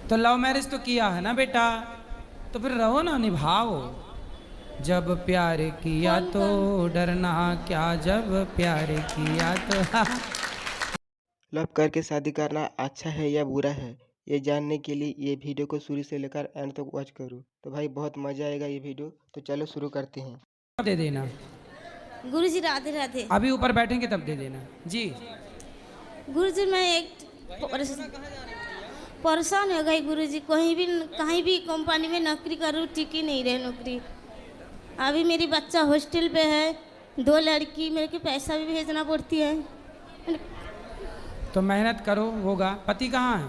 तो love marriage तो किया है ना बेटा, तो फिर रहो ना, निभाओ। जब प्यार किया तो डरना क्या, जब प्यार किया तो लव करके शादी करना अच्छा है या बुरा है, ये जानने के लिए ये वीडियो को शुरू से लेकर एंड तक वॉच करो। तो भाई बहुत मज़ा आएगा ये वीडियो। तो चलो शुरू करते हैं। दे देना। गुरुजी राधे राधे। अभी ऊपर बैठेंगे तब दे देना जी। गुरुजी मैं एक परेशान हो गई गुरुजी, कहीं भी कंपनी में नौकरी करूँ, ठीक ही नहीं रहे नौकरी। अभी मेरी बच्चा हॉस्टल पे है, 2 लड़की, मेरे को पैसा भी भेजना पड़ती है। तो मेहनत करो, होगा। पति कहाँ है?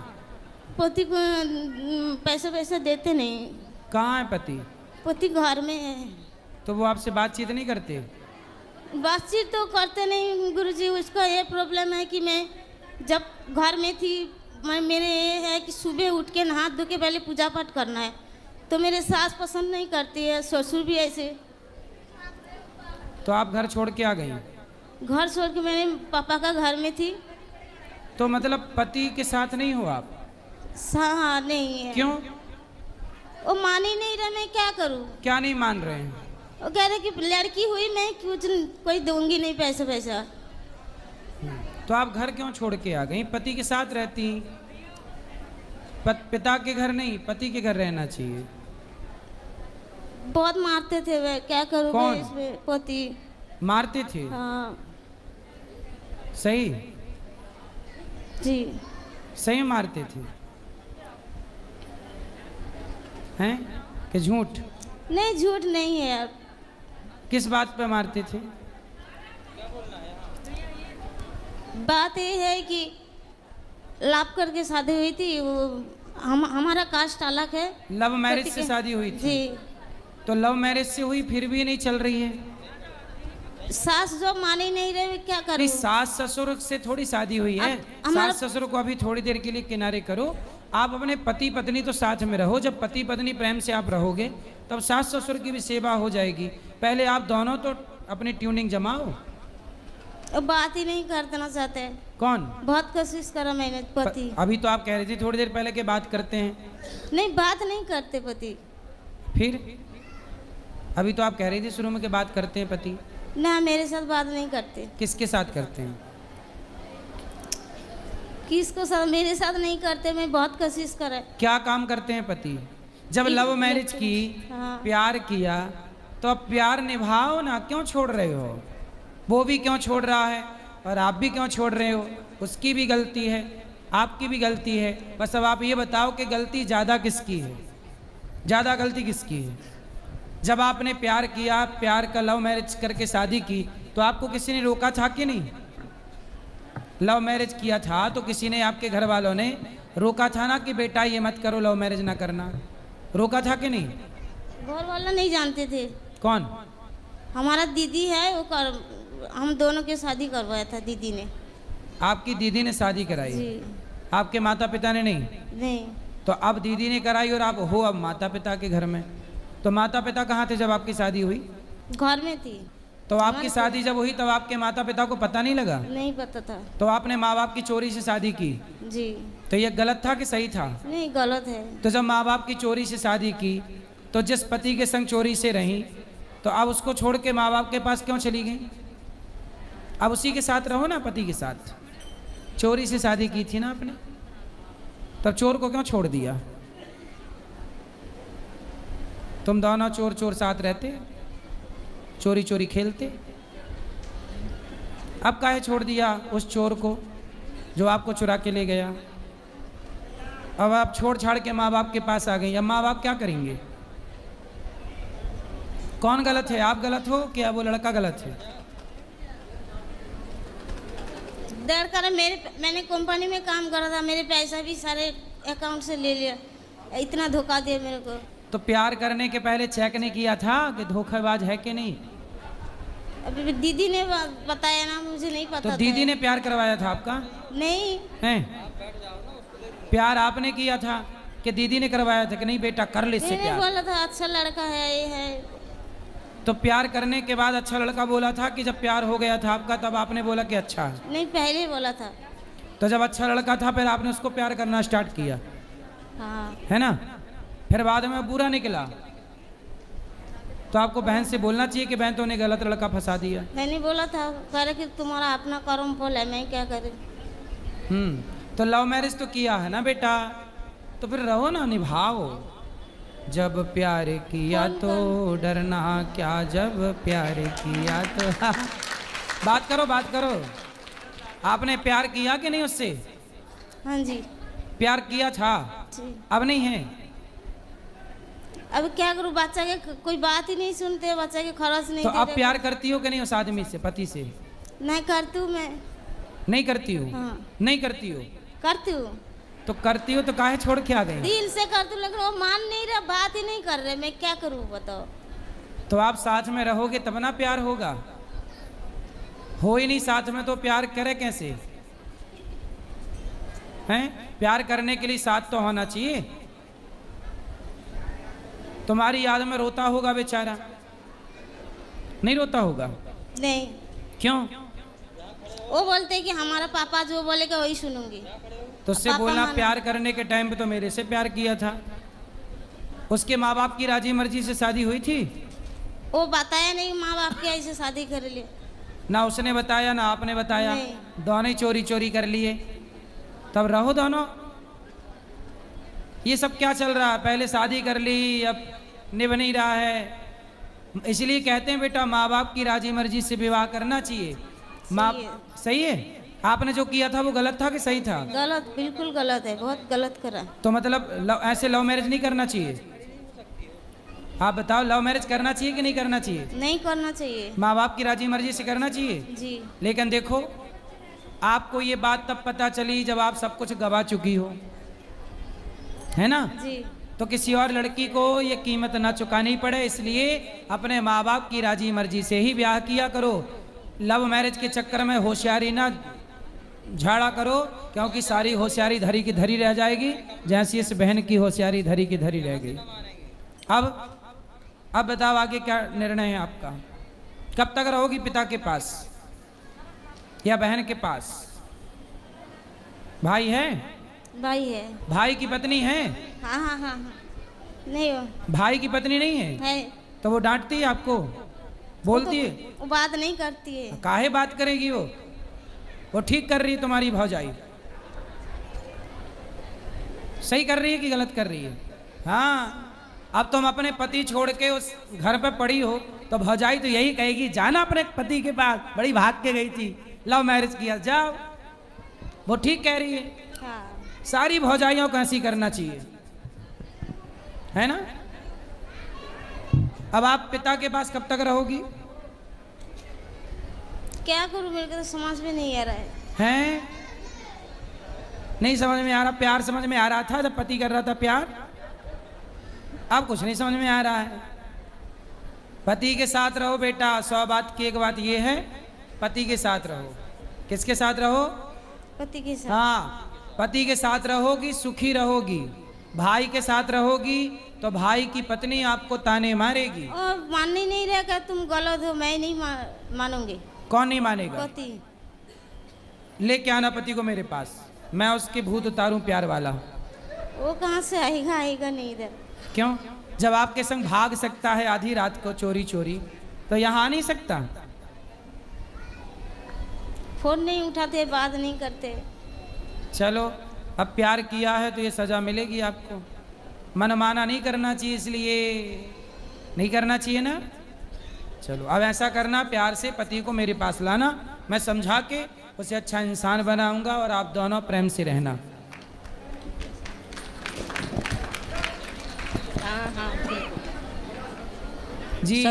पति को पैसा देते नहीं। कहाँ है पति? पति घर में है। तो वो आपसे बातचीत नहीं करते? बातचीत तो करते नहीं गुरुजी। उसका ये प्रॉब्लम है कि मैं जब घर में थी, मेरे ये है कि सुबह उठ के नहा धो के पहले पूजा पाठ करना है, तो मेरे सास पसंद नहीं करती है, ससुर भी ऐसे। तो आप घर छोड़ के आ गई? घर छोड़ के मैंने पापा का घर में थी। तो मतलब पति के साथ नहीं हो आप? हाँ नहीं है। क्यों? वो मान ही नहीं रहा, मैं क्या करूँ? क्या नहीं मान रहे हैं? वो कह रहे कि लड़की हुई, मैं कुछ कोई दूंगी नहीं पैसा। तो आप घर क्यों छोड़ के आ गई? पति के साथ रहती। पिता के घर नहीं, पति के घर रहना चाहिए। बहुत मारते थे वे, क्या करूँ? कौन? मैं इसमें पति मारते थे? हाँ सही? जी। सही मारते थे हैं कि झूठ? नहीं झूठ नहीं है यार। किस बात पे मारते थे? बात ये है कि लाभ करके शादी हुई थी, वो हमारा कास्ट अलग है। लव मैरिज से शादी हुई थी? जी। तो लव मैरिज से हुई, फिर भी नहीं चल रही है? सास जो मान ही नहीं रहे, क्या करूं? सास ससुर से थोड़ी शादी हुई है। सास ससुर को अभी थोड़ी देर के लिए किनारे करो। आप अपने पति पत्नी तो साथ में रहो। जब पति पत्नी प्रेम से आप रहोगे तब सास ससुर की भी सेवा हो जाएगी। पहले आप दोनों तो अपनी ट्यूनिंग जमाओ। बात ही नहीं करना चाहते। कौन? बहुत कोशिश करा मैंने पति। अभी तो आप कह रही थी थोड़ी देर पहले के बात करते हैं। नहीं बात नहीं करते पति। फिर अभी तो आप कह रही थी शुरू में कि बात करते हैं पति। ना मेरे साथ बात नहीं करते। किसके साथ करते हैं? किसको साथ? मेरे साथ नहीं करते। मैं बहुत कोशिश करा। क्या काम करते हैं पति? जब लव मैरिज की, हाँ। प्यार किया, तो अब प्यार निभाओ ना। क्यों छोड़ रहे हो? वो भी क्यों छोड़ रहा है और आप भी क्यों छोड़ रहे हो? उसकी भी गलती है, आपकी भी गलती है। बस अब आप ये बताओ कि गलती ज़्यादा किसकी है? ज़्यादा गलती किसकी है? जब आपने प्यार किया, प्यार का लव मैरिज करके शादी की, तो आपको किसी ने रोका था कि नहीं? लव मैरिज किया था तो किसी ने, आपके घर वालों ने रोका था ना कि बेटा ये मत करो, लव मैरिज ना करना? रोका था कि नहीं? घर वाला नहीं जानते थे। कौन? हमारा दीदी है, हम दोनों की शादी करवाया था दीदी ने। आपकी दीदी ने शादी कराई? जी। आपके माता पिता ने नहीं? नहीं। तो अब दीदी ने कराई और आप हो अब माता पिता के घर में। तो माता पिता कहाँ थे जब आपकी शादी हुई? घर में थी। तो आपकी शादी जब हुई तब आपके माता पिता को पता नहीं लगा? नहीं पता था। तो आपने माँ बाप की चोरी से शादी की? जी। तो ये गलत था कि सही था? नहीं गलत है। तो जब माँ बाप की चोरी से शादी की, तो जिस पति के संग चोरी से रही, तो अब उसको छोड़ के माँ बाप के पास क्यों चली गई? अब उसी के साथ रहो ना, पति के साथ। चोरी से शादी की थी ना आपने, तब चोर को क्यों छोड़ दिया? तुम दोनों चोर चोर साथ रहते, चोरी चोरी खेलते। अब काहे छोड़ दिया उस चोर को जो आपको चुरा के ले गया? अब आप छोड़ छाड़ के माँ बाप के पास आ गई। अब माँ बाप क्या करेंगे? कौन गलत है? आप गलत हो क्या वो लड़का गलत है? डर कर मैंने कंपनी में काम करा था, मेरे पैसा भी सारे अकाउंट से ले लिया। इतना धोखा दिया मेरे को। तो प्यार करने के पहले चेक नहीं किया था कि धोखेबाज है कि नहीं? अभी दीदी ने बताया ना, मुझे नहीं पता। तो दीदी ने प्यार करवाया था आपका? नहीं है? प्यार आपने किया था कि दीदी ने करवाया था कि नहीं बेटा कर ले इससे प्यार? बोला था अच्छा लड़का है, ये है। तो प्यार करने के बाद अच्छा लड़का बोला था कि जब प्यार हो गया था आपका तब आपने बोला कि अच्छा है? नहीं पहले बोला था। तो जब अच्छा लड़का था फिर आपने उसको प्यार करना स्टार्ट किया? हाँ है ना। फिर बाद में बुरा निकला तो आपको बहन से बोलना चाहिए कि बहन तूने गलत लड़का फंसा दिया। मैंने बोला था, कह रहे कि तुम्हारा अपना कर्म फल है, मैं क्या करूँ। तो लव मैरिज तो किया है ना बेटा, तो फिर रहो ना, निभाओ। जब प्यार किया तो डरना क्या, जब प्यार किया तो बात करो बात करो। आपने प्यार किया कि नहीं उससे? हाँ जी प्यार किया था, जी। अब नहीं है। अब क्या करूँ, बच्चा के कोई बात ही नहीं सुनते, बच्चा के खर्च नहीं तो दे अब रहे। प्यार करती हो कि नहीं उस आदमी से, पति से? नहीं करती हूँ मैं। नहीं करती हो? हाँ नहीं करती हो करती हूँ, तो करती हो तो काहे छोड़ के आ गए? दिल से करती हूँ, लेकिन वो मान नहीं रहा, बात ही नहीं कर रहे, मैं क्या करूँ बताओ। तो आप साथ में रहोगे तब ना प्यार होगा, हो ही नहीं साथ में तो प्यार करे कैसे? हैं? प्यार करने के लिए साथ तो होना चाहिए। तुम्हारी याद में रोता होगा बेचारा, नहीं रोता होगा? नहीं, क्यों? वो बोलते हैं कि हमारा पापा जो बोलेगा वही सुनूंगी। तो उससे पापा बोलना माना। प्यार करने के टाइम पे तो मेरे से प्यार किया था। उसके माँ बाप की राजी मर्जी से शादी हुई थी? वो बताया नहीं माँ बाप के ऐसे शादी कर लिए। ना उसने बताया ना आपने बताया, नहीं। दोनों ही चोरी चोरी कर लिए। तब रहो दोनों। ये सब क्या चल रहा है? पहले शादी कर ली, अब निभ नहीं रहा है। इसलिए कहते हैं बेटा माँ बाप की राजी मर्जी से विवाह करना चाहिए। माँ सही है। सही है। आपने जो किया था वो गलत था कि सही था? गलत, बिल्कुल गलत है, बहुत गलत करा। तो मतलब ऐसे लव मैरिज नहीं करना चाहिए। आप बताओ, लव मैरिज करना चाहिए कि नहीं करना चाहिए? नहीं करना चाहिए माँ बाप की राजी मर्जी से करना चाहिए। जी। लेकिन देखो, आपको ये बात तब पता चली जब आप सब कुछ गवा चुकी हो, है ना। जी तो किसी और लड़की को ये कीमत ना चुकानी पड़े, इसलिए अपने माँ बाप की राजी मर्जी से ही ब्याह किया करो। लव मैरिज के चक्कर में होशियारी ना झाड़ा करो, क्योंकि सारी होशियारी धरी की धरी रह जाएगी, जैसी इस बहन की होशियारी धरी की धरी रह गई। अब बताओ आगे क्या निर्णय है आपका? कब तक रहोगी पिता के पास या बहन के पास? भाई है? भाई है। भाई की पत्नी है? हाँ हाँ हाँ हाँ, नहीं हो भाई की पत्नी नहीं है? है। तो वो डांटती है आपको, बोलती है? वो बात नहीं करती है। काहे बात करेगी वो ठीक कर रही है तुम्हारी भौजाई? सही कर रही है कि गलत कर रही है? हाँ, अब तुम अपने पति छोड़ के उस घर पे पड़ी हो तो भौजाई तो यही कहेगी, जाना अपने पति के पास, बड़ी भाग के गई थी, लव मैरिज किया, जाओ। वो ठीक कह रही है। हाँ सारी भौजाइयों को ऐसी करना चाहिए, है ना। अब आप पिता के पास कब तक रहोगी? क्या करूँ, मेरे को तो समझ में नहीं आ रहा है। हैं? नहीं समझ में आ रहा? प्यार समझ में आ रहा था जब पति कर रहा था प्यार, अब कुछ नहीं समझ में आ रहा है। पति के साथ रहो बेटा। 100 बात की एक बात ये है, पति के साथ रहो। किसके साथ रहो? पति के साथ। हाँ, पति के साथ रहोगी सुखी रहोगी। भाई के साथ रहोगी तो भाई की पत्नी आपको ताने मारेगी। और मान ही नहीं रहा, तुम गलत हो, मैं नहीं मानूंगी। कौन नहीं मानेगा? पति। लेके आना पति को मेरे पास, मैं उसके भूत उतारूं प्यार वाला। वो कहाँ से आएगा? आएगा नहीं इधर। क्यों? जब आपके संग भाग सकता है आधी रात को चोरी चोरी, तो यहाँ आ नहीं सकता? फोन नहीं उठाते, बात नहीं करते। चलो, अब प्यार किया है तो ये सजा मिलेगी आपको। मनमाना नहीं करना चाहिए, इसलिए नहीं करना चाहिए ना। चलो, अब ऐसा करना, प्यार से पति को मेरे पास लाना, मैं समझा के उसे अच्छा इंसान बनाऊंगा और आप दोनों प्रेम से रहना। हाँ हाँ ठीक। जी।